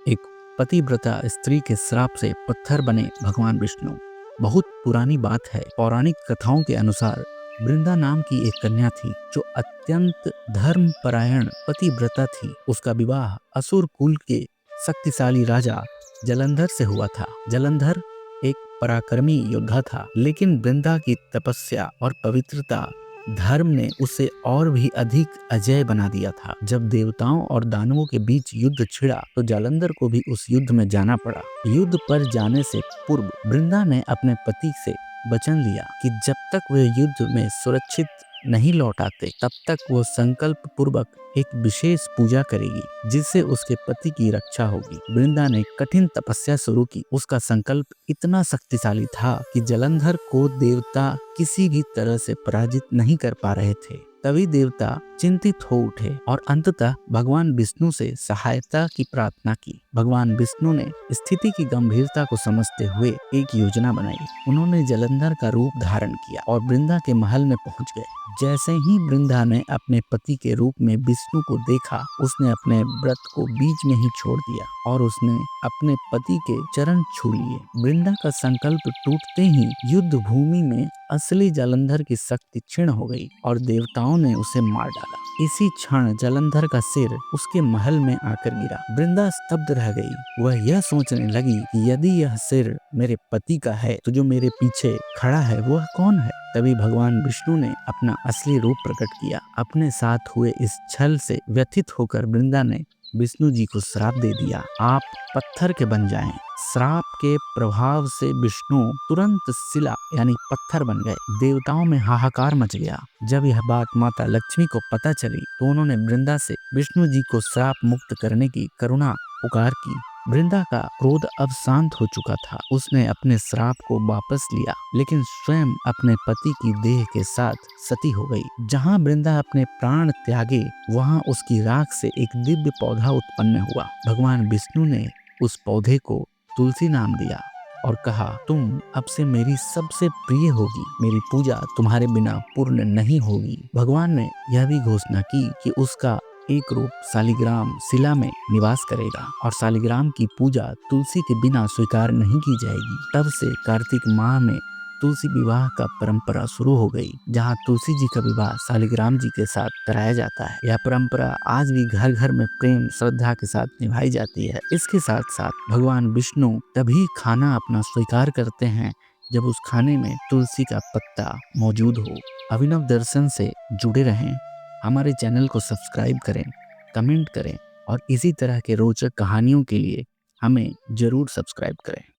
एक पतिव्रता स्त्री के श्राप से पत्थर बने भगवान विष्णु। बहुत पुरानी बात है। पौराणिक कथाओं के अनुसार वृंदा नाम की एक कन्या थी जो अत्यंत धर्मपरायण पतिव्रता थी। उसका विवाह असुर कुल के शक्तिशाली राजा जलंधर से हुआ था। जलंधर एक पराक्रमी योद्धा था, लेकिन वृंदा की तपस्या और पवित्रता धर्म ने उसे और भी अधिक अजेय बना दिया था। जब देवताओं और दानवों के बीच युद्ध छिड़ा तो जालंधर को भी उस युद्ध में जाना पड़ा। युद्ध पर जाने से पूर्व वृंदा ने अपने पति से वचन लिया कि जब तक वे युद्ध में सुरक्षित नहीं लौट आते तब तक वो संकल्प पूर्वक एक विशेष पूजा करेगी जिससे उसके पति की रक्षा होगी। वृंदा ने कठिन तपस्या शुरू की। उसका संकल्प इतना शक्तिशाली था कि जलंधर को देवता किसी भी तरह से पराजित नहीं कर पा रहे थे। तभी देवता चिंतित हो उठे और अंततः भगवान विष्णु से सहायता की प्रार्थना की। भगवान विष्णु ने स्थिति की गंभीरता को समझते हुए एक योजना बनाई। उन्होंने जलंधर का रूप धारण किया और वृंदा के महल में पहुंच गए। जैसे ही वृंदा ने अपने पति के रूप में विष्णु को देखा, उसने अपने व्रत को बीच में ही छोड़ दिया और उसने अपने पति के चरण छू लिए। वृंदा का संकल्प टूटते ही युद्ध भूमि में असली जलंधर की शक्ति क्षीण हो गई और देवताओं ने उसे मार डाला। इसी क्षण जलंधर का सिर उसके महल में आकर गिरा। वृंदा स्तब्ध रह गई। वह यह सोचने लगी कि यदि यह सिर मेरे पति का है तो जो मेरे पीछे खड़ा है वह कौन है। तभी भगवान विष्णु ने अपना असली रूप प्रकट किया। अपने साथ हुए इस छल से व्यथित होकर वृंदा ने विष्णु जी को श्राप दे दिया, आप पत्थर के बन जाएं। श्राप के प्रभाव से विष्णु तुरंत शिला यानी पत्थर बन गए। देवताओं में हाहाकार मच गया। जब यह बात माता लक्ष्मी को पता चली तो उन्होंने वृंदा से विष्णु जी को श्राप मुक्त करने की करुणा पुकार की। वृंदा का क्रोध अब शांत हो चुका था। उसने अपने श्राप को वापस लिया, लेकिन स्वयं अपने पति की देह के साथ सती हो गई। जहां वृंदा अपने प्राण त्यागे, वहां उसकी राख से एक दिव्य पौधा उत्पन्न हुआ। भगवान विष्णु ने उस पौधे को तुलसी नाम दिया और कहा, तुम अब से मेरी सबसे प्रिय होगी। मेरी पूजा तुम्हारे बिना पूर्ण नहीं होगी। भगवान ने यह भी घोषणा की कि उसका एक रूप शालिग्राम शिला में निवास करेगा और शालिग्राम की पूजा तुलसी के बिना स्वीकार नहीं की जाएगी। तब से कार्तिक माह में तुलसी विवाह का परंपरा शुरू हो गई, जहां तुलसी जी का विवाह शालिग्राम जी के साथ कराया जाता है। यह परंपरा आज भी घर घर में प्रेम श्रद्धा के साथ निभाई जाती है। इसके साथ साथ भगवान विष्णु तभी खाना अपना स्वीकार करते हैं जब उस खाने में तुलसी का पत्ता मौजूद हो। अभिनव दर्शन से जुड़े रहें, हमारे चैनल को सब्सक्राइब करें, कमेंट करें और इसी तरह के रोचक कहानियों के लिए हमें जरूर सब्सक्राइब करें।